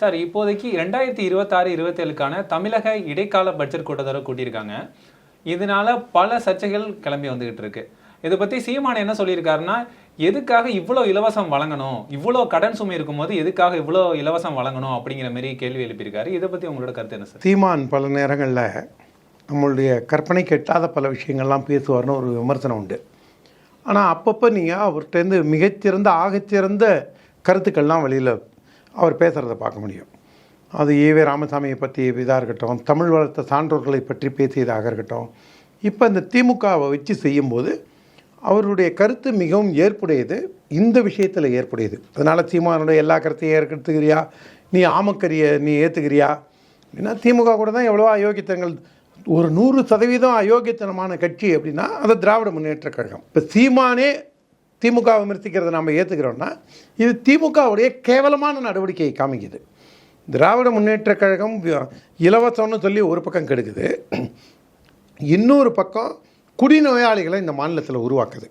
Sir, இப்போதைக்கு 2026-27க்கான தமிழக இடைக்கால பட்ஜெட் கூட்டத்தொடர் கூட்டியிருக்காங்க. இதனால பல சர்ச்சைகள் கிளம்பி வந்துகிட்டு இருக்கு. இதை பத்தி சீமான் என்ன சொல்லியிருக்காருன்னா, எதுக்காக இவ்வளோ இலவசம் வழங்கணும், இவ்வளோ கடன் சுமை இருக்கும்போது எதுக்காக இவ்வளோ இலவசம் வழங்கணும் அப்படிங்கிற மாதிரி கேள்வி எழுப்பியிருக்காரு. இதை பத்தி உங்களோட கருத்து என்ன சார்? சீமான் பல நேரங்களில் நம்மளுடைய கற்பனைக்கு எட்டாத பல விஷயங்கள்லாம் பேசுவார்னு ஒரு விமர்சனம் உண்டு. ஆனால் அப்பப்போ நீங்கள் அவர்கிட்டருந்து மிகச்சிறந்த ஆகச்சிறந்த கருத்துக்கள்லாம் வெளியில் அவர் பேசுகிறத பார்க்க முடியும். அது ஈவே ராமசாமியை பற்றி இதாக இருக்கட்டும், தமிழ் வளர்த்த சான்றோர்களை பற்றி பேசியதாக இருக்கட்டும். இப்போ இந்த திமுகவை வச்சு செய்யும்போது அவருடைய கருத்து மிகவும் ஏற்புடையது, இந்த விஷயத்தில் ஏற்புடையது. அதனால் சீமானுடைய எல்லா கருத்தையும் ஏற்றுக்கிறியா, நீ ஆமக்கரியை நீ ஏற்றுக்கிறியா அப்படின்னா, திமுக கூட தான் எவ்வளோ அயோக்கியத்தங்கள், ஒரு 100% அயோக்கியத்தனமான கட்சி அப்படின்னா அது திராவிட முன்னேற்ற கழகம். இப்போ சீமானே திமுக விமர்சிக்கிறத நம்ம ஏற்றுக்கிறோன்னா இது திமுகவுடைய கேவலமான நடவடிக்கையை காமிக்குது. திராவிட முன்னேற்ற கழகம் இலவசம்னு சொல்லி ஒரு பக்கம் கெடுக்குது, இன்னொரு பக்கம் குடிநோயாளிகளை இந்த மாநிலத்தில் உருவாக்குது.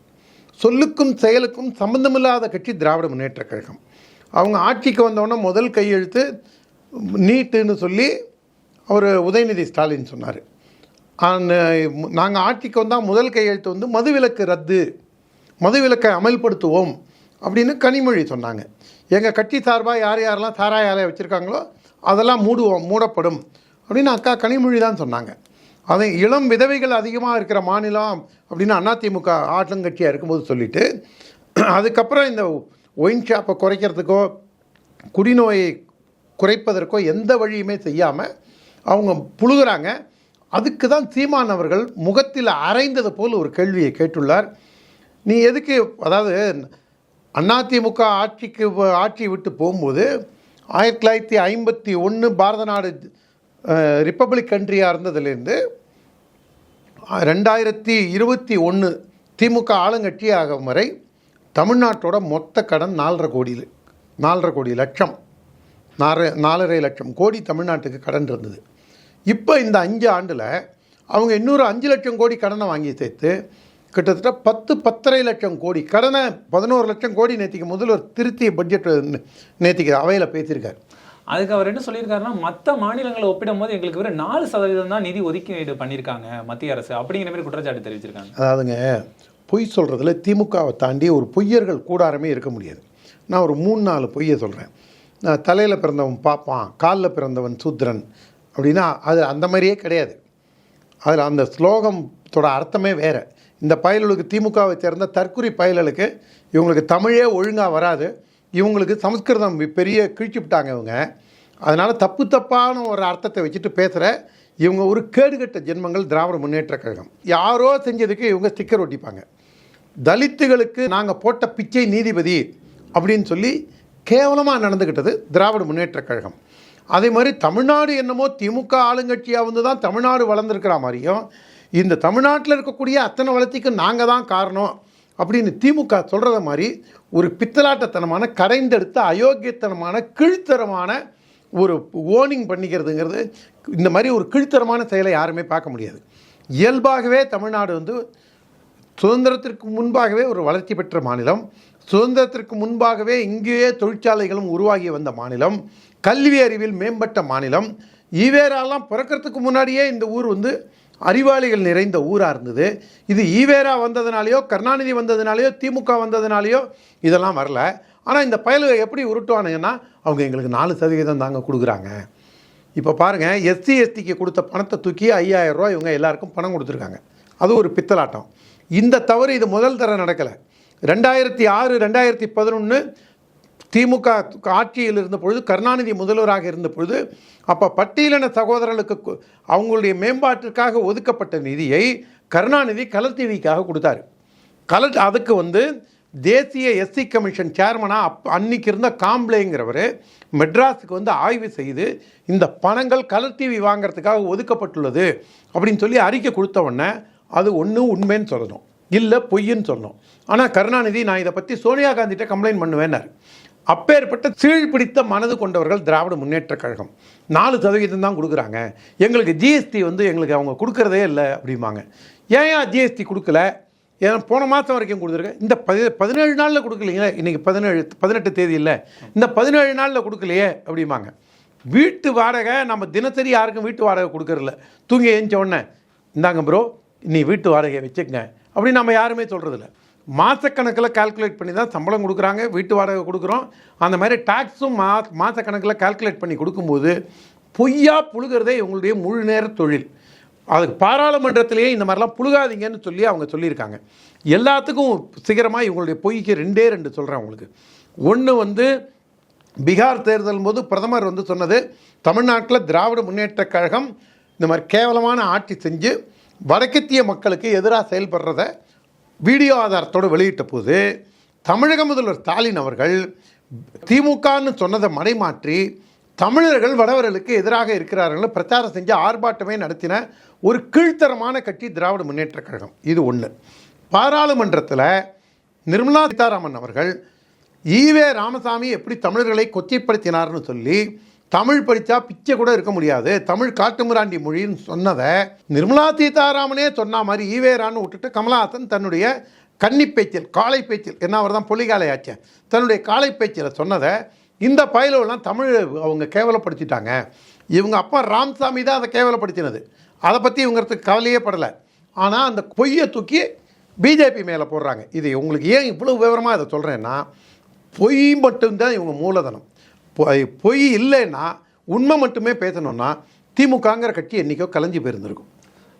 சொல்லுக்கும் செயலுக்கும் சம்பந்தமில்லாத கட்சி திராவிட முன்னேற்ற கழகம். அவங்க ஆட்சிக்கு வந்தோடனே முதல் கையெழுத்து நீட்டுன்னு சொல்லி அவர் உதயநிதி ஸ்டாலின் சொன்னார். நாங்கள் ஆட்சிக்கு வந்தால் முதல் கையெழுத்து வந்து மதுவிலக்கு ரத்து, மதுவிலக்கை அமல்படுத்துவோம் அப்படின்னு கனிமொழி சொன்னாங்க. எங்கள் கட்சி சார்பாக யார் யாரெல்லாம் சாராய ஆலையை வச்சுருக்காங்களோ அதெல்லாம் மூடப்படும் அப்படின்னு அக்கா கனிமொழி தான் சொன்னாங்க. அதை இளம் விதவைகள் அதிகமாக இருக்கிற மாநிலம் அப்படின்னு அதிமுக ஆளுங்கட்சியாக இருக்கும்போது சொல்லிவிட்டு, அதுக்கப்புறம் இந்த ஒயின் ஷாப்பை குறைக்கிறதுக்கோ குடிநோயை குறைப்பதற்கோ எந்த வழியுமே செய்யாமல் அவங்க புழுகிறாங்க. அதுக்கு தான் சீமான் அவர்கள் முகத்தில் அரைந்தது போல் ஒரு கேள்வியை கேட்டுள்ளார். நீ எதுக்கு, அதாவது அதிமுக ஆட்சி விட்டு போகும்போது 1951 பாரத நாடு ரிப்பப்ளிக் கண்ட்ரியாக இருந்ததுலேருந்து 2021 திமுக ஆளுங்கட்சி ஆகும் வரை தமிழ்நாட்டோட மொத்த கடன் 4.5 கோடி லட்சம், 4.5 லட்சம் கோடி தமிழ்நாட்டுக்கு கடன் இருந்தது. இப்போ இந்த 5 ஆண்டில் அவங்க இன்னொரு 5 லட்சம் கோடி கடனை வாங்கி சேர்த்து கிட்டத்தட்ட 10-10.5 லட்சம் கோடி கடனை 11 லட்சம் கோடி நேற்றுக்கு முதல்வர் திருத்திய பட்ஜெட் நேற்றுக்கு அவையில் பேசியிருக்காரு. அதுக்கு அவர் என்ன சொல்லியிருக்காருன்னா, மற்ற மாநிலங்களை ஒப்பிடும் போது எங்களுக்கு வெறும் 4% தான் நிதி ஒதுக்கீடு பண்ணியிருக்காங்க மத்திய அரசு அப்படிங்கிற மாதிரி குற்றச்சாட்டு தெரிவிச்சிருக்காங்க. அதாவதுங்க, பொய் சொல்கிறதுல திமுகவை தாண்டி ஒரு பொய்யர்கள் கூடாரமே இருக்க முடியாது. நான் ஒரு 3-4 பொய்யை சொல்கிறேன். நான் தலையில் பிறந்தவன் பார்ப்பான், காலில் பிறந்தவன் சூத்திரன் அப்படின்னா அது அந்த மாதிரியே கிடையாது. அதில் அந்த ஸ்லோகத்தோட அர்த்தமே வேறு. இந்த பயல்களுக்கு, திமுகவை சேர்ந்த தற்குறி பயல்களுக்கு, இவங்களுக்கு தமிழே ஒழுங்காக வராது, இவங்களுக்கு சமஸ்கிருதம் பெரிய கிழிச்சுவிட்டாங்க இவங்க. அதனால் தப்பான ஒரு அர்த்தத்தை வச்சுட்டு பேசுகிற இவங்க ஒரு கேடுகட்ட ஜென்மங்கள் திராவிட முன்னேற்ற கழகம். யாரோ செஞ்சதுக்கு இவங்க ஸ்டிக்கர் ஒட்டிப்பாங்க. தலித்துகளுக்கு நாங்கள் போட்ட பிச்சை நீதிபதி அப்படின்னு சொல்லி கேவலமாக நடந்துக்கிட்டது திராவிட முன்னேற்ற கழகம். அதே மாதிரி தமிழ்நாடு என்னமோ திமுக ஆளுங்கட்சியாக வந்து தான் தமிழ்நாடு வளர்ந்துருக்கிற மாதிரியும், இந்த தமிழ்நாட்டில் இருக்கக்கூடிய அத்தனை வளர்ச்சிக்கும் நாங்கள் தான் காரணம் அப்படின்னு திமுக சொல்கிறத மாதிரி ஒரு பித்தலாட்டத்தனமான, கரைந்தெடுத்த அயோக்கியத்தனமான, கீழ்த்தரமான ஒரு ஓனிங் பண்ணிக்கிறதுங்கிறது, இந்த மாதிரி ஒரு கீழ்த்தரமான செயலை யாருமே பார்க்க முடியாது. இயல்பாகவே தமிழ்நாடு வந்து சுதந்திரத்திற்கு முன்பாகவே ஒரு வளர்ச்சி பெற்ற மாநிலம், சுதந்திரத்திற்கு முன்பாகவே இங்கேயே தொழிற்சாலைகளும் உருவாகி வந்த மாநிலம், கல்வி அறிவில் மேம்பட்ட மாநிலம். ஈவேராலாம் பிறக்கிறதுக்கு முன்னாடியே இந்த ஊர் வந்து அறிவாளிகள் நிறைந்த ஊராக இருந்தது. இது ஈவேரா வந்ததுனாலையோ, கருணாநிதி வந்ததுனாலையோ, திமுக வந்ததுனாலையோ இதெல்லாம் வரல. ஆனால் இந்த பயலுவை எப்படி உருட்டுவானுங்கன்னா, அவங்க எங்களுக்கு 4% தாங்க கொடுக்குறாங்க. இப்போ பாருங்கள், SC/STக்கு கொடுத்த பணத்தை தூக்கி 5000 ரூபா இவங்க எல்லாருக்கும் பணம் கொடுத்துருக்காங்க. அது ஒரு பித்தலாட்டம். இந்த தவறு இது முதல் தர நடக்கலை. 2006, 2011 திமுக ஆட்சியில் இருந்த பொழுது, கருணாநிதி முதல்வராக இருந்த பொழுது, அப்போ பட்டியலின சகோதரர்களுக்கு அவங்களுடைய மேம்பாட்டிற்காக ஒதுக்கப்பட்ட நிதியை கருணாநிதி கலர் டிவிக்காக கொடுத்தாரு. அதுக்கு வந்து தேசிய SC கமிஷன் சேர்மனாக அன்னைக்கு இருந்த காம்ப்ளேங்கிறவர் மெட்ராஸுக்கு வந்து ஆய்வு செய்து இந்த பணங்கள் கலர் டிவி வாங்கிறதுக்காக ஒதுக்கப்பட்டுள்ளது அப்படின்னு சொல்லி அறிக்கை கொடுத்த உடனே அது ஒன்று உண்மைன்னு சொல்லணும், இல்லை பொய்ன்னு சொல்லணும். ஆனால் கருணாநிதி நான் இதை பற்றி சோனியா காந்திகிட்ட கம்ப்ளைண்ட் பண்ணுவேன்னார். அப்பேற்பட்ட சீழ்பிடித்த மனது கொண்டவர்கள் திராவிட முன்னேற்ற கழகம். 4% தான் கொடுக்குறாங்க, எங்களுக்கு GST வந்து எங்களுக்கு அவங்க கொடுக்குறதே இல்லை அப்படிம்பாங்க. ஏன் GST கொடுக்கல, ஏன்னா போன மாதம் வரைக்கும் கொடுத்துருக்கேன், இந்த 17 நாளில் கொடுக்கலைங்களே, இன்றைக்கி 18 தேதி இல்லை, இந்த 17 நாளில் கொடுக்கலையே அப்படிம்பாங்க. வீட்டு வாடகை நம்ம தினசரி யாருக்கும் வீட்டு வாடகை கொடுக்கறதில்ல. தூங்கி எழுந்த உடனே இந்தாங்க ப்ரோ நீ வீட்டு வாடகையை வச்சுக்கங்க அப்படின்னு நம்ம யாருமே சொல்கிறதில்ல. மாதக்கணக்கில் கால்குலேட் பண்ணி தான் சம்பளம் கொடுக்குறாங்க, வீட்டு வாடகை கொடுக்குறோம். அந்த மாதிரி டேக்ஸும் மாதக்கணக்கில் கால்குலேட் பண்ணி கொடுக்கும்போது பொய்யா புழுகிறதே இவங்களுடைய முழு நேர தொழில். அதுக்கு பாராளுமன்றத்திலேயே இந்த மாதிரிலாம் புழுகாதீங்கன்னு சொல்லி அவங்க சொல்லியிருக்காங்க. எல்லாத்துக்கும் சிகரமாக இவங்களுடைய பொய்க்கு ரெண்டு சொல்கிறேன் உங்களுக்கு. ஒன்று பீகார் தேர்தல் போது பிரதமர் சொன்னது, தமிழ்நாட்டில் திராவிட முன்னேற்றக் கழகம் இந்த மாதிரி கேவலமான ஆட்சி செஞ்சு வடக்கத்திய மக்களுக்கு எதிராக செயல்படுறத வீடியோ ஆதாரத்தோடு வெளியிட்ட போது தமிழக முதல்வர் ஸ்டாலின் அவர்கள் திமுகன்னு சொன்னதை மறைமாற்றி தமிழர்கள் வடவர்களுக்கு எதிராக இருக்கிறார்கள் பிரச்சாரம் செஞ்சு ஆர்ப்பாட்டமே நடத்தின ஒரு கீழ்த்தரமான கட்சி திராவிட முன்னேற்றக் கழகம். இது ஒன்று. பாராளுமன்றத்தில் நிர்மலா சீதாராமன் அவர்கள் ஈவே ராமசாமி எப்படி தமிழர்களை கொச்சைப்படுத்தினார்னு சொல்லி தமிழ் படித்தா பிச்சை கூட இருக்க முடியாது, தமிழ் காட்டுமிராண்டி மொழின்னு சொன்னதை நிர்மலா சீதாராமனே சொன்ன மாதிரி ஈவேரான்னு விட்டுட்டு கமலஹாசன் தன்னுடைய கன்னி பேச்சில் காலை பேச்சில் என்ன அவர் தான் பொலிகாலை ஆச்சேன் தன்னுடைய காலை பேச்சில் சொன்னதை இந்த பயலெல்லாம் தமிழ் அவங்க கேவலப்படுத்திட்டாங்க. இவங்க அப்பா ராமசாமி தான் அதை கேவலப்படுத்தினது, அதை பற்றி இவங்களுக்கு கவலையே படலை. ஆனால் அந்த பொய்யை தூக்கி பிஜேபி மேலே போடுறாங்க. இது உங்களுக்கு ஏன் இவ்வளோ விவரமாக அதை சொல்கிறேன்னா, பொய் மட்டும்தான் இவங்க மூலதனம். பொய் இல்லைன்னா உண்மை மட்டுமே பேசணும்னா திமுகங்கிற கட்சி என்றைக்கோ கலைஞ்சி போயிருந்திருக்கும்.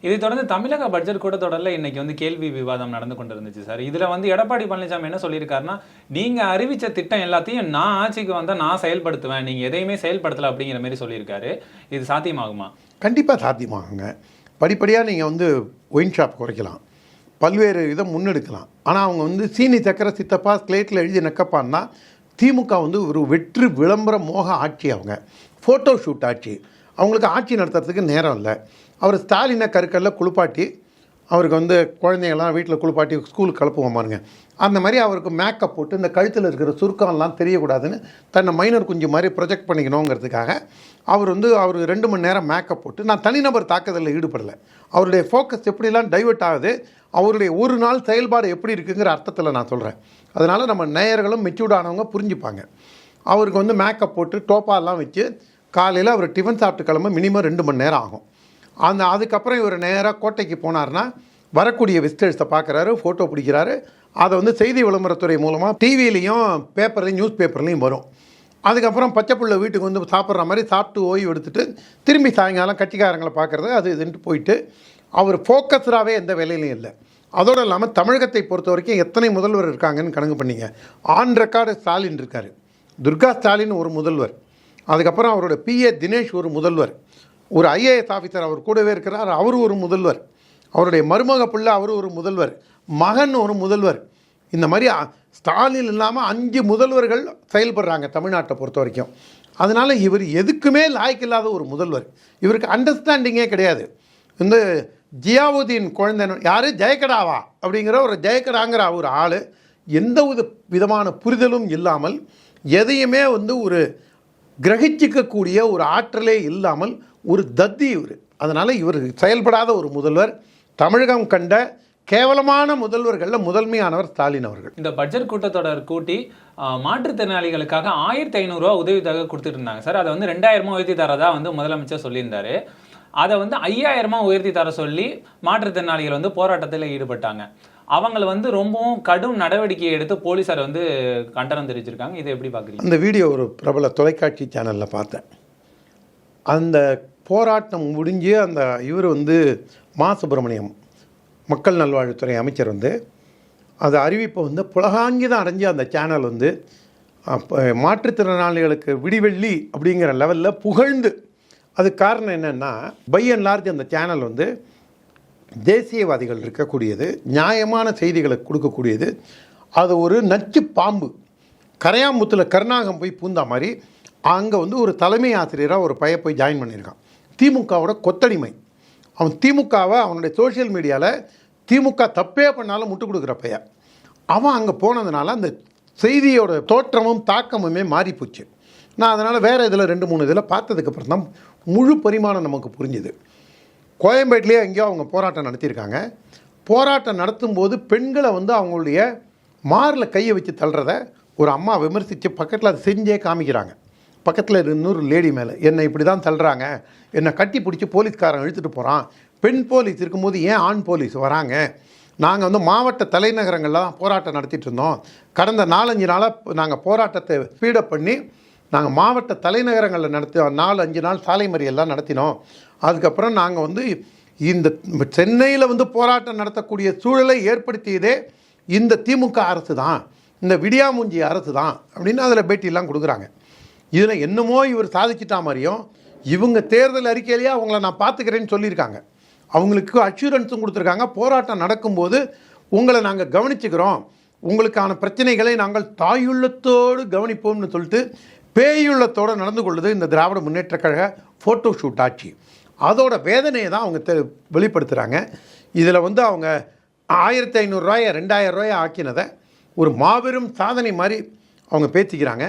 இதை தொடர்ந்து தமிழக பட்ஜெட் கூட்டத்தொடரில் இன்னைக்கு கேள்வி விவாதம் நடந்து கொண்டு இருந்துச்சு சார். இதில் எடப்பாடி பழனிசாமி என்ன சொல்லியிருக்காருன்னா, நீங்கள் அறிவித்த திட்டம் எல்லாத்தையும் நான் ஆட்சிக்கு வந்தால் நான் செயல்படுத்துவேன், நீங்கள் எதையுமே செயல்படுத்தலை அப்படிங்கிற மாதிரி சொல்லியிருக்காரு. இது சாத்தியமாகுமா? கண்டிப்பாக சாத்தியமாகுங்க. படிப்படியாக நீங்கள் ஒயின் ஷாப் குறைக்கலாம், பல்வேறு இதை முன்னெடுக்கலாம். ஆனால் அவங்க சீனி சக்கரை சித்தப்பா ஸ்லேட்டில் எழுதி நக்கப்பான்னா திமுக ஒரு வெற்று விளம்பர மோக ஆட்சி. அவங்க ஃபோட்டோ ஷூட் ஆட்சி. அவங்களுக்கு ஆட்சி நடத்துறதுக்கு நேரம் இல்லை. அவர் ஸ்டாலினை கருக்கல்ல குளிப்பாட்டி அவருக்கு குழந்தைங்கள்லாம் வீட்டில் குளிப்பாட்டி ஸ்கூலுக்கு கிளப்புவோம் பாருங்க, அந்த மாதிரி அவருக்கு மேக்கப் போட்டு இந்த கழுத்தில் இருக்கிற சுருக்கம்லாம் தெரியக்கூடாதுன்னு தன்னை மைனர் குஞ்சு மாதிரி ப்ரொஜெக்ட் பண்ணிக்கணுங்கிறதுக்காக அவர் அவர் 2 மணி நேரம் மேக்கப் போட்டு, நான் தனிநபர் தாக்குதலில் ஈடுபடலை, அவருடைய ஃபோக்கஸ் எப்படிலாம் டைவெர்ட் ஆகுது, அவருடைய ஒரு நாள் செயல்பாடு எப்படி இருக்குங்கிற அர்த்தத்தில் நான் சொல்கிறேன். அதனால் நம்ம நேயர்களும் மெச்சூர்டானவங்க புரிஞ்சுப்பாங்க. அவருக்கு மேக்கப் போட்டு டோப்பாலாம் வச்சு காலையில் அவர் டிஃபன் சாப்பிட்டு கிளம்ப மினிமம் 2 மணி நேரம் ஆகும். அதுக்கப்புறம் இவர் நேராக கோட்டைக்கு போனார்னா வரக்கூடிய விசிட்டர்ஸை பார்க்குறாரு, ஃபோட்டோ பிடிக்கிறாரு. அதை செய்தி விளம்பரத்துறை மூலமாக டிவிலையும் பேப்பர்லையும் நியூஸ் பேப்பர்லையும் வரும். அதுக்கப்புறம் பச்சைப்புள்ள வீட்டுக்கு சாப்பிட்ற மாதிரி சாப்பிட்டு ஓய்வு எடுத்துகிட்டு திரும்பி சாயங்காலம் கட்சிக்காரங்களை பார்க்குறது அது இதுன்ட்டு போயிட்டு அவர் ஃபோக்கஸ்டாகவே எந்த வேலையிலையும் இல்லை. அதோடு இல்லாமல் தமிழகத்தை பொறுத்த வரைக்கும் எத்தனை முதல்வர் இருக்காங்கன்னு கணக்கு பண்ணிங்க. ஆன் ரெக்கார்டு ஸ்டாலின் இருக்கார், துர்கா ஸ்டாலின் ஒரு முதல்வர், அதுக்கப்புறம் அவரோட பிஏ தினேஷ் ஒரு முதல்வர், ஒரு ஐஏஎஸ் ஆஃபீஸர் அவர் கூடவே இருக்கிறார், அவர் ஒரு முதல்வர், அவருடைய மருமக பிள்ளை அவர் ஒரு முதல்வர், மகன் ஒரு முதல்வர். இந்த மாதிரி ஸ்டாலின் இல்லாமல் 5 முதல்வர்கள் செயல்படுறாங்க தமிழ்நாட்டை பொறுத்த வரைக்கும். அதனால் இவர் எதுக்குமே லாய்க்கில்லாத ஒரு முதல்வர். இவருக்கு அண்டர்ஸ்டாண்டிங்கே கிடையாது. ஜியாவுதீன் குழந்தை யார், ஜெயக்கடாவா அப்படிங்கிற ஒரு ஜெயக்கடாங்கிற ஒரு ஆள் எந்த விதமான புரிதலும் இல்லாமல் எதையுமே ஒரு கிரகிச்சிக்கக்கூடிய ஒரு ஆற்றலே இல்லாமல் ஒரு தத்தி இவர். அதனால் இவர் செயல்படாத ஒரு முதல்வர். தமிழகம் கண்ட கேவலமான முதல்வர்களில் முதன்மையானவர் ஸ்டாலின் அவர்கள். இந்த பட்ஜெட் கூட்டத்தொடர் கூட்டி மாற்றுத்திறனாளிகளுக்காக 1500 ரூபா உதவித்தொகை கொடுத்துட்டு இருந்தாங்க சார். அதை 2000 உயர்த்தி தரதா முதலமைச்சர் சொல்லியிருந்தாரு. அதை 5000 உயர்த்தி தர சொல்லி மாற்றுத்திறனாளிகள் போராட்டத்தில் ஈடுபட்டாங்க. அவங்களை ரொம்பவும் கடும் நடவடிக்கை எடுத்து போலீஸார் கண்டனம் தெரிவிச்சிருக்காங்க. இதை எப்படி பார்க்குறீங்க? அந்த வீடியோ ஒரு பிரபல தொலைக்காட்சி சேனலில் பார்த்தேன். அந்த போராட்டம் முடிஞ்சு அந்த இவர் மா சுப்பிரமணியம் மக்கள் நல்வாழ்வுத்துறை அமைச்சர் அது அறிவிப்பை புலகாங்கி தான் அடைஞ்சு அந்த சேனல் மாற்றுத்திறனாளிகளுக்கு விடிவெள்ளி அப்படிங்கிற லெவலில் புகழ்ந்து. அதுக்கு காரணம் என்னென்னா, பை அண்ட் லார்ஜ் அந்த சேனல் தேசியவாதிகள் இருக்கக்கூடியது, நியாயமான செய்திகளை கொடுக்கக்கூடியது. அது ஒரு நச்சு பாம்பு கரையாம்புத்தில் கருணாகம் போய் பூந்தா மாதிரி அங்கே ஒரு தலைமை ஆசிரியராக ஒரு பையன் போய் ஜாயின் பண்ணியிருக்கான். திமுகவோட கொத்தடிமை அவன். திமுகவை அவனுடைய சோஷியல் மீடியாவில் திமுக தப்பே பண்ணாலும் முட்டு கொடுக்குற பையன் அவன். அங்கே போனதுனால அந்த செய்தியோட தோற்றமும் தாக்கமுமே மாறிப்போச்சு. நான் அதனால் வேறு இதில் 2-3 இதில் பார்த்ததுக்கப்புறம் தான் முழு பரிமாணம் நமக்கு புரிஞ்சுது. கோயம்பேட்டிலே எங்கேயோ அவங்க போராட்டம் நடத்தியிருக்காங்க. போராட்டம் நடத்தும்போது பெண்களை அவங்களுடைய மாரில் கையை வச்சு தள்ளுறத ஒரு அம்மா விமர்சித்து பக்கத்தில் அதை செஞ்சே காமிக்கிறாங்க. பக்கத்தில் இன்னொரு லேடி மேலே என்னை இப்படி தான் தள்ளுறாங்க, என்னை கட்டி பிடிச்சி போலீஸ்காரன் இழுத்துட்டு போகிறான், பெண் போலீஸ் இருக்கும்போது ஏன் ஆண் போலீஸ் வராங்க, நாங்கள் வந்து மாவட்ட தலைநகரங்களில் தான் போராட்டம் நடத்திட்டு இருந்தோம், கடந்த 4-5 நாளாக நாங்கள் போராட்டத்தை ஸ்பீடப் பண்ணி நாங்கள் மாவட்ட தலைநகரங்களில் நடத்தி 4-5 நாள் சாலை மறியெல்லாம் நடத்தினோம், அதுக்கப்புறம் நாங்கள் வந்து இந்த சென்னையில் வந்து போராட்டம் நடத்தக்கூடிய சூழலை ஏற்படுத்தியதே இந்த திமுக அரசு தான், இந்த விடியாமூஞ்சி அரசு தான் அப்படின்னு அதில் பேட்டியெல்லாம் கொடுக்குறாங்க. இதில் என்னமோ இவர் சாதிச்சிட்டா மாதிரியும் இவங்க தேர்தல் அறிக்கையிலேயே அவங்கள நான் பார்த்துக்கிறேன்னு சொல்லியிருக்காங்க, அவங்களுக்கு அஷூரன்ஸும் கொடுத்துருக்காங்க, போராட்டம் நடக்கும்போது உங்களை நாங்கள் கவனிச்சுக்கிறோம், உங்களுக்கான பிரச்சனைகளை நாங்கள் தாயுள்ளத்தோடு கவனிப்போம்னு சொல்லிட்டு பேயுள்ளத்தோடு நடந்து கொள்ளுது இந்த திராவிட முன்னேற்ற கழக ஃபோட்டோ ஷூட் ஆட்சி. அதோட வேதனையை தான் அவங்க வெளிப்படுத்துகிறாங்க. இதில் வந்து அவங்க 1500 ரூபாயை 2000 ரூபாயை ஆக்கினதை ஒரு மாபெரும் சாதனை மாதிரி அவங்க பேசிக்கிறாங்க.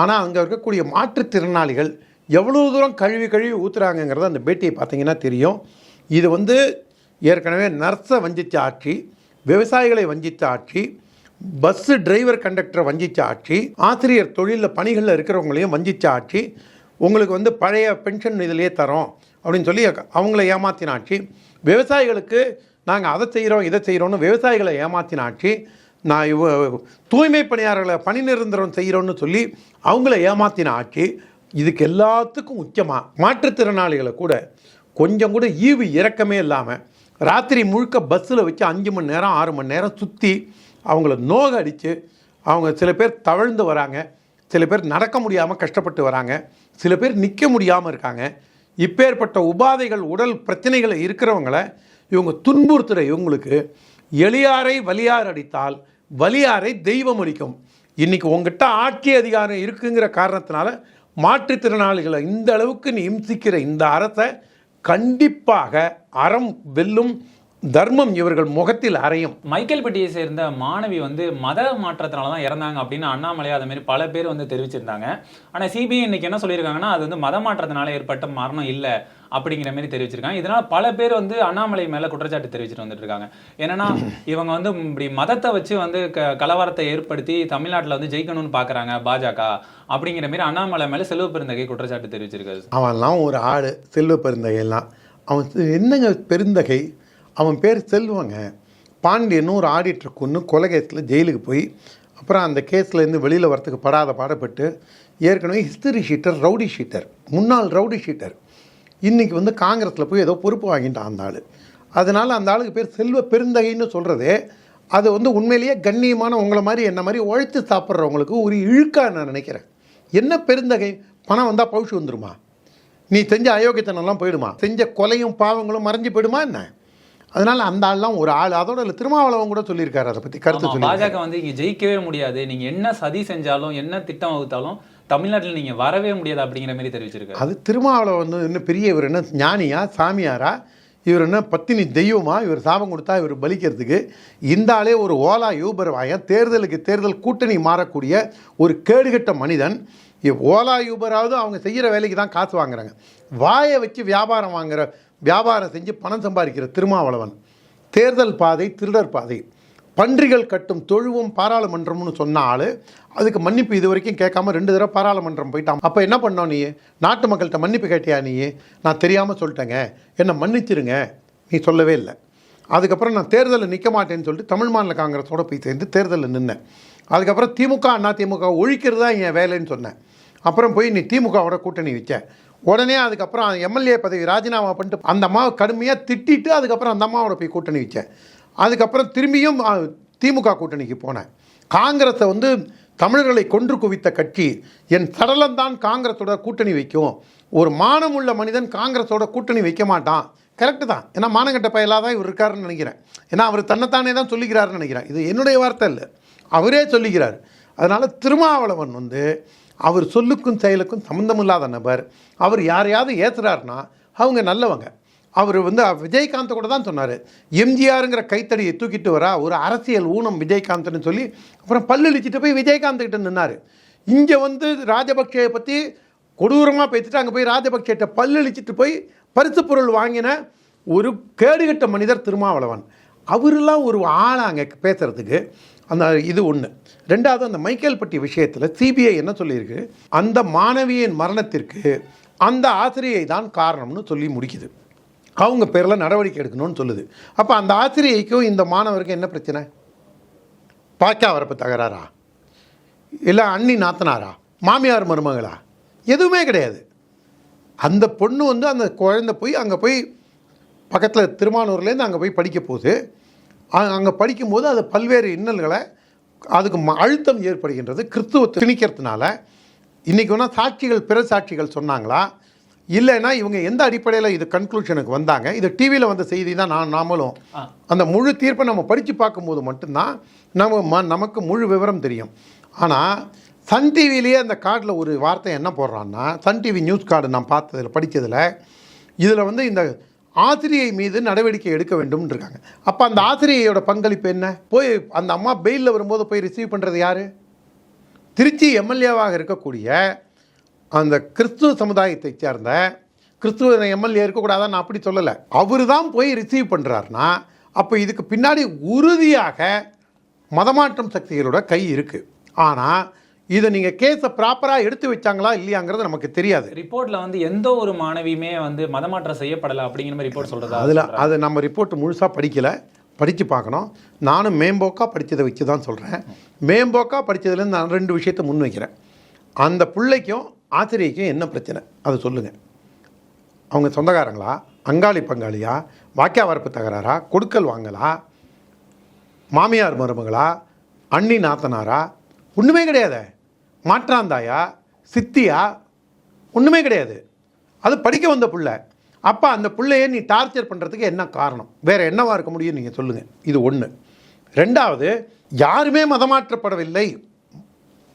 ஆனால் அங்கே இருக்கக்கூடிய மாற்றுத்திறனாளிகள் எவ்வளோ தூரம் கழுவி ஊற்றுறாங்கங்கிறத அந்த பேட்டியை பார்த்தீங்கன்னா தெரியும். இது வந்து ஏற்கனவே நர்ஸை வஞ்சித்த ஆட்சி, விவசாயிகளை வஞ்சித்த ஆட்சி, பஸ்ஸு டிரைவர் கண்டக்டரை வஞ்சித்த ஆட்சி, ஆசிரியர் தொழிலில் பணிகளில் இருக்கிறவங்களையும் வஞ்சித்த ஆட்சி, உங்களுக்கு வந்து பழைய பென்ஷன் இதிலே தரோம் அப்படின்னு சொல்லி அவங்கள ஏமாத்தின ஆட்சி, விவசாயிகளுக்கு நாங்கள் அதை செய்கிறோம் இதை செய்கிறோன்னு விவசாயிகளை ஏமாத்தின ஆட்சி, நான் தூய்மை பணியாளர்களை பணி நிரந்தரம் செய்கிறோன்னு சொல்லி அவங்கள ஏமாத்தின ஆட்சி. இதுக்கு எல்லாத்துக்கும் முக்கியமாக மாற்றுத்திறனாளிகளை கூட கொஞ்சம் கூட ஈவு இறக்கமே இல்லாமல் ராத்திரி முழுக்க பஸ்ஸில் வச்சு 5 மணி நேரம் 6 மணி நேரம் சுற்றி அவங்கள நோக அடித்து அவங்க சில பேர் தவழ்ந்து வராங்க, சில பேர் நடக்க முடியாமல் கஷ்டப்பட்டு வராங்க, சில பேர் நிற்க முடியாமல் இருக்காங்க. இப்பேற்பட்ட உபாதைகள் உடல் பிரச்சனைகளை இருக்கிறவங்கள இவங்க துன்புறுத்துகிற இவங்களுக்கு எளியாரை வலியார் அடித்தால் வலியாரை தெய்வம் அடிக்கும். இன்றைக்கி உங்ககிட்ட ஆட்சி அதிகாரம் இருக்குங்கிற காரணத்தினால மாற்றுத்திறனாளிகளை இந்த அளவுக்கு நீ இம்சிக்கிற இந்த அரசை கண்டிப்பாக அறம் வெல்லும், தர்மம் இவர்கள் முகத்தில் அறையும். மைக்கேல்பட்டியை சேர்ந்த மாணவி வந்து மத மாற்றத்தினால தான் இறந்தாங்க அப்படின்னு அண்ணாமலை அது மாதிரி பல பேர் வந்து தெரிவிச்சிருந்தாங்க. ஆனால் சிபிஐ இன்னைக்கு என்ன சொல்லியிருக்காங்கன்னா அது வந்து மத மாற்றத்தினால ஏற்பட்ட மரணம் இல்லை அப்படிங்கிற மாதிரி தெரிவிச்சிருக்காங்க. இதனால பல பேர் வந்து அண்ணாமலை மேல குற்றச்சாட்டு தெரிவிச்சுட்டு வந்துட்டு இருக்காங்க. என்னன்னா இவங்க வந்து இப்படி மதத்தை வச்சு வந்து கலவரத்தை ஏற்படுத்தி தமிழ்நாட்டில் வந்து ஜெயிக்கணும்னு பாக்குறாங்க பாஜக அப்படிங்கிற மாதிரி அண்ணாமலை மேல செல்வ பெருந்தகை குற்றச்சாட்டு தெரிவிச்சிருக்காரு. அவன்லாம் ஒரு ஆடு, செல்வ பெருந்தகைலாம் அவன் என்னங்க பெருந்தகை, அவன் பேர் செல்வங்க. பாண்டியன்னு ஒரு ஆடிட்டர் கொன்று கொலை கேஸில் ஜெயிலுக்கு போய் அப்புறம் அந்த கேஸ்லேருந்து வெளியில் வரத்துக்கு படாத பாடப்பட்டு ஏற்கனவே ஹிஸ்டரி ஷீட்டர், ரவுடி ஷீட்டர், முன்னாள் ரவுடி ஷீட்டர், இன்றைக்கி வந்து காங்கிரஸில் போய் ஏதோ பொறுப்பு வாங்கிட்டான் அந்த ஆள். அதனால் அந்த ஆளுக்கு பேர் செல்வ பெருந்தகைன்னு சொல்கிறதே அது வந்து உண்மையிலேயே கண்ணியமான உங்களை மாதிரி என்ன மாதிரி உழைத்து சாப்பிட்றவங்களுக்கு ஒரு இழுக்காக நான் நினைக்கிறேன். என்ன பெருந்தகை, பணம் வந்தால் பவுஷு வந்துடுமா, நீ செஞ்ச அயோக்கியத்தனம்லாம் போயிடுமா, செஞ்ச கொலையும் பாவங்களும் மறைஞ்சு போயிடுமா என்ன? அதனால அந்த ஆள்லாம் ஒரு ஆள். அதோட இல்லை, திருமாவளவன் கூட சொல்லியிருக்காரு அதை பற்றி கருத்து சொல்லி, பாஜக வந்து இங்கே ஜெயிக்கவே முடியாது, நீங்கள் என்ன சதி செஞ்சாலும் என்ன திட்டம் வகுத்தாலும் தமிழ்நாட்டில் நீங்கள் வரவே முடியாது அப்படிங்கிற மாதிரி தெரிவிச்சிருக்காரு. அது திருமாவளவன் வந்து இன்னும் பெரிய இவர் என்ன ஞானியா சாமியாரா, இவர் என்ன பத்தினி தெய்வமா, இவர் சாபம் கொடுத்தா இவர் பலிக்கிறதுக்கு? இந்த ஆளே ஒரு ஓலா யூபர் வாயன், தேர்தலுக்கு தேர்தல் கூட்டணி மாறக்கூடிய ஒரு கேடுகட்ட மனிதன். ஓலா யூபராவது அவங்க செய்கிற வேலைக்கு தான் காசு வாங்குறாங்க, வாயை வச்சு வியாபாரம் செஞ்சு பணம் சம்பாதிக்கிற திருமாவளவன் தேர்தல் பாதை திருடர் பாதை, பன்றிகள் கட்டும் தொழுவும் பாராளுமன்றம்னு சொன்ன ஆள் அதுக்கு மன்னிப்பு இது வரைக்கும் கேட்காம 2 தடவை பாராளுமன்றம் போயிட்டான். அப்போ என்ன பண்ணோம், நீ நாட்டு மக்கள்கிட்ட மன்னிப்பு கேட்டியா? நீ நான் தெரியாமல் சொல்லிட்டேங்க, என்னை மன்னிச்சிருங்க, நீ சொல்லவே இல்லை. அதுக்கப்புறம் நான் தேர்தலில் நிற்க மாட்டேன்னு சொல்லிட்டு தமிழ் மாநில காங்கிரஸோடு போய் சேர்ந்து தேர்தலில் நின்னேன். அதுக்கப்புறம் திமுக அண்ணா திமுக ஒழிக்கிறது தான் என் வேலைன்னு சொன்னேன். அப்புறம் போய் நீ திமுகவோட கூட்டணி வச்ச உடனே அதுக்கப்புறம் எம்எல்ஏ பதவி ராஜினாமா பண்ணிட்டு அந்த அம்மாவை கடுமையாக திட்டிட்டு அதுக்கப்புறம் அந்த அம்மாவோட போய் கூட்டணி வச்சேன். அதுக்கப்புறம் திரும்பியும் திமுக கூட்டணிக்கு போனேன். காங்கிரஸை வந்து தமிழர்களை கொன்று குவித்த கட்சி, என் சடலம்தான் காங்கிரஸோட கூட்டணி வைக்கும். ஒரு மானமுள்ள மனிதன் காங்கிரஸோட கூட்டணி வைக்க மாட்டான். கரெக்டு தான், ஏன்னா மானங்கட்ட பயலாக தான் இவர் இருக்காருன்னு நினைக்கிறேன். ஏன்னா அவர் தன்னைத்தானே தான் சொல்லிக்கிறாருன்னு நினைக்கிறேன். இது என்னுடைய வார்த்தை இல்லை, அவரே சொல்லிக்கிறார். அதனால் திருமாவளவன் வந்து அவர் சொல்லுக்கும் செயலுக்கும் சம்மந்தமில்லாத நபர். அவர் யாரையாவது ஏற்றுறாருன்னா அவங்க நல்லவங்க. அவர் வந்து விஜயகாந்தை கூட தான் சொன்னார், எம்ஜிஆருங்கிற கைத்தடியை தூக்கிட்டு வரா ஒரு அரசியல் ஊனம் விஜயகாந்த்னு சொல்லி அப்புறம் பல்லளிச்சிட்டு போய் விஜயகாந்த் கிட்ட நின்னார். இங்கே வந்து ராஜபக்சேயை பற்றி கொடூரமாக பேசிட்டு அங்கே போய் ராஜபக்சேட்ட பல்லளிச்சிட்டு போய் பரிசு பொருள் வாங்கின ஒரு கேடுகட்ட மனிதர் திருமாவளவன். அவரெல்லாம் ஒரு ஆளாங்க பேசுகிறதுக்கு. அந்த இது ஒன்று. ரெண்டாவது, அந்த மைக்கேல்பட்டி விஷயத்தில் சிபிஐ என்ன சொல்லியிருக்கு, அந்த மாணவியின் மரணத்திற்கு அந்த ஆசிரியை தான் காரணம்னு சொல்லி முடிக்குது. அவங்க பேரில் நடவடிக்கை எடுக்கணும்னு சொல்லுது. அப்போ அந்த ஆசிரியைக்கும் இந்த மாணவருக்கும் என்ன பிரச்சனை? பாக்கா வரப்பு தகராறா, இல்லை அண்ணி நாத்தனாரா, மாமியார் மருமகளா? எதுவுமே கிடையாது. அந்த பொண்ணு வந்து அந்த குழந்தை போய் அங்கே போய் பக்கத்தில் திருமானூர்லேருந்து அங்கே போய் படிக்க போகுது. அங்கே படிக்கும்போது அது பல்வேறு இன்னல்களை, அதுக்கு அழுத்தம் ஏற்படுகின்றது கிறிஸ்துவத்தை திணிக்கிறதுனால. இன்றைக்கி வேணால் சாட்சிகள், பிற சாட்சிகள் சொன்னாங்களா, இல்லைன்னா இவங்க எந்த அடிப்படையில் இது கன்க்ளூஷனுக்கு வந்தாங்க? இது டிவியில் வந்த செய்தி தான். நாமளும் அந்த முழு தீர்ப்பை நம்ம படித்து பார்க்கும்போது மட்டும்தான் நமக்கு முழு விவரம் தெரியும். ஆனால் சன் டிவிலேயே அந்த கார்டில் ஒரு வார்த்தை என்ன போடுறான்னா, சன் டிவி நியூஸ் கார்டு நான் பார்த்ததில் படித்ததில் இதில் வந்து இந்த ஆசிரியை மீது நடவடிக்கை எடுக்க வேண்டும்னு இருக்காங்க. அப்போ அந்த ஆசிரியையோட பங்களிப்பு என்ன? போய் அந்த அம்மா பெயிலில் வரும்போது போய் ரிசீவ் பண்ணுறது யார்? திருச்சி எம்எல்ஏவாக இருக்கக்கூடிய அந்த கிறிஸ்துவ சமுதாயத்தை சேர்ந்த கிறிஸ்துவ எம்எல்ஏ இருக்கக்கூடாதான் நான் அப்படி சொல்லலை. அவர் தான் போய் ரிசீவ் பண்ணுறாருனா அப்போ இதுக்கு பின்னாடி உறுதியாக மதமாற்றம் சக்திகளோட கை இருக்குது. ஆனால் இதை நீங்கள் கேஸை ப்ராப்பராக எடுத்து வச்சாங்களா இல்லையாங்கிறது நமக்கு தெரியாது. ரிப்போர்ட்டில் வந்து எந்த ஒரு மாணவியுமே வந்து மதமாற்றம் செய்யப்படலை அப்படிங்கிற மாதிரி ரிப்போர்ட் சொல்கிறதா? அதில் அது நம்ம ரிப்போர்ட் முழுசாக படிக்கலை, படித்து பார்க்கணும். நானும் மேம்போக்காக படித்ததை வச்சு தான் சொல்கிறேன். மேம்போக்காக படித்ததுலேருந்து நான் 2 விஷயத்தை முன் வைக்கிறேன். அந்த பிள்ளைக்கும் ஆசிரியைக்கும் என்ன பிரச்சனை அதை சொல்லுங்கள். அவங்க சொந்தக்காரங்களா, அங்காளி பங்காளியா, வாக்கியா வரப்பு தகராறா, கொடுக்கல் வாங்கலா, மாமியார் மருமகளா, அண்ணி நாத்தனாரா? ஒன்றுமே கிடையாது. மாற்றாந்தாயா, சித்தியா? ஒன்றுமே கிடையாது. அது படிக்க வந்த பிள்ளை. அப்போ அந்த பிள்ளையை நீ டார்ச்சர் பண்ணுறதுக்கு என்ன காரணம்? வேறு என்னவா இருக்க முடியும் நீங்கள் சொல்லுங்கள். இது ஒன்று. ரெண்டாவது, யாருமே மதமாற்றப்படவில்லை.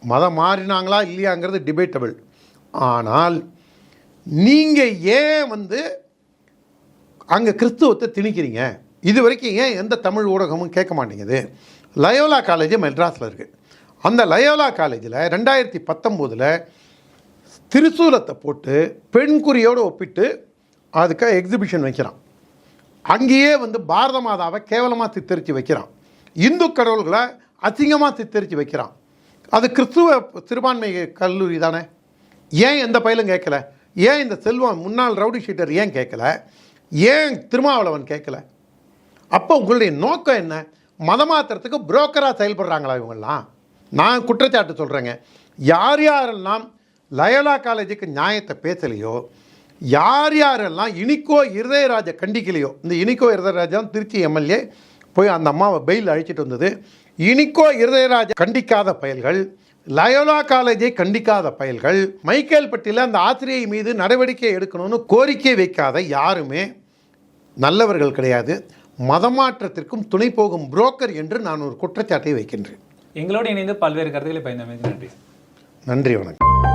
மதம் மாறினாங்களா இல்லையாங்கிறது டிபேட்டபிள். ஆனால் நீங்கள் ஏன் வந்து அங்கே கிறிஸ்துவத்தை திணிக்கிறீங்க? இது வரைக்கும் ஏன் எந்த தமிழ் ஊடகமும் கேட்க மாட்டேங்குது? லயோலா காலேஜ் மெட்ராஸில் இருக்குது. அந்த லயோலா காலேஜில் 2019 திருசூலத்தை போட்டு பெண்குறியோடு ஒப்பிட்டு அதுக்காக எக்ஸிபிஷன் வைக்கிறான். அங்கேயே வந்து பாரத மாதாவை கேவலமாக சித்தரித்து வைக்கிறான். இந்து கடவுள்களை அசிங்கமாக சித்தரித்து வைக்கிறான். அது கிறிஸ்துவ சிறுபான்மை கல்லூரி தானே. ஏன் எந்த பயிலும் கேட்கல? ஏன் இந்த செல்வம் முன்னாள் ரவுடி ஷீட்டர் ஏன் கேட்கல? ஏன் திருமாவளவன் கேட்கல? அப்போ உங்களுடைய நோக்கம் என்ன? மதமாத்திரத்துக்கு புரோக்கராக செயல்படுறாங்களா இவங்கெல்லாம்? நான் குற்றச்சாட்டு சொல்கிறேங்க. யார் யாரெல்லாம் லயோலா காலேஜுக்கு நியாயத்தை பேசலையோ, யார் யாரெல்லாம் இனிக்கோ இருதயராஜை கண்டிக்கலையோ, இந்த இனிக்கோ இருதயராஜா திருச்சி எம்எல்ஏ போய் அந்த அம்மாவை பெயில் அழைச்சிட்டு வந்தது. இனிக்கோ இருதயராஜை கண்டிக்காத பயல்கள், லயோலா காலேஜை கண்டிக்காத பயல்கள், மைக்கேல்பட்டியில் அந்த ஆசிரியை மீது நடவடிக்கை எடுக்கணும்னு கோரிக்கை வைக்காத யாருமே நல்லவர்கள் கிடையாது. மதமாற்றத்திற்கும் துணை போகும் புரோக்கர் என்று நான் ஒரு குற்றச்சாட்டை வைக்கின்றேன். எங்களோடு இணைந்து பல்வேறு கருத்துக்களை பயந்தமைக்கு நன்றி. நன்றி, வணக்கம்.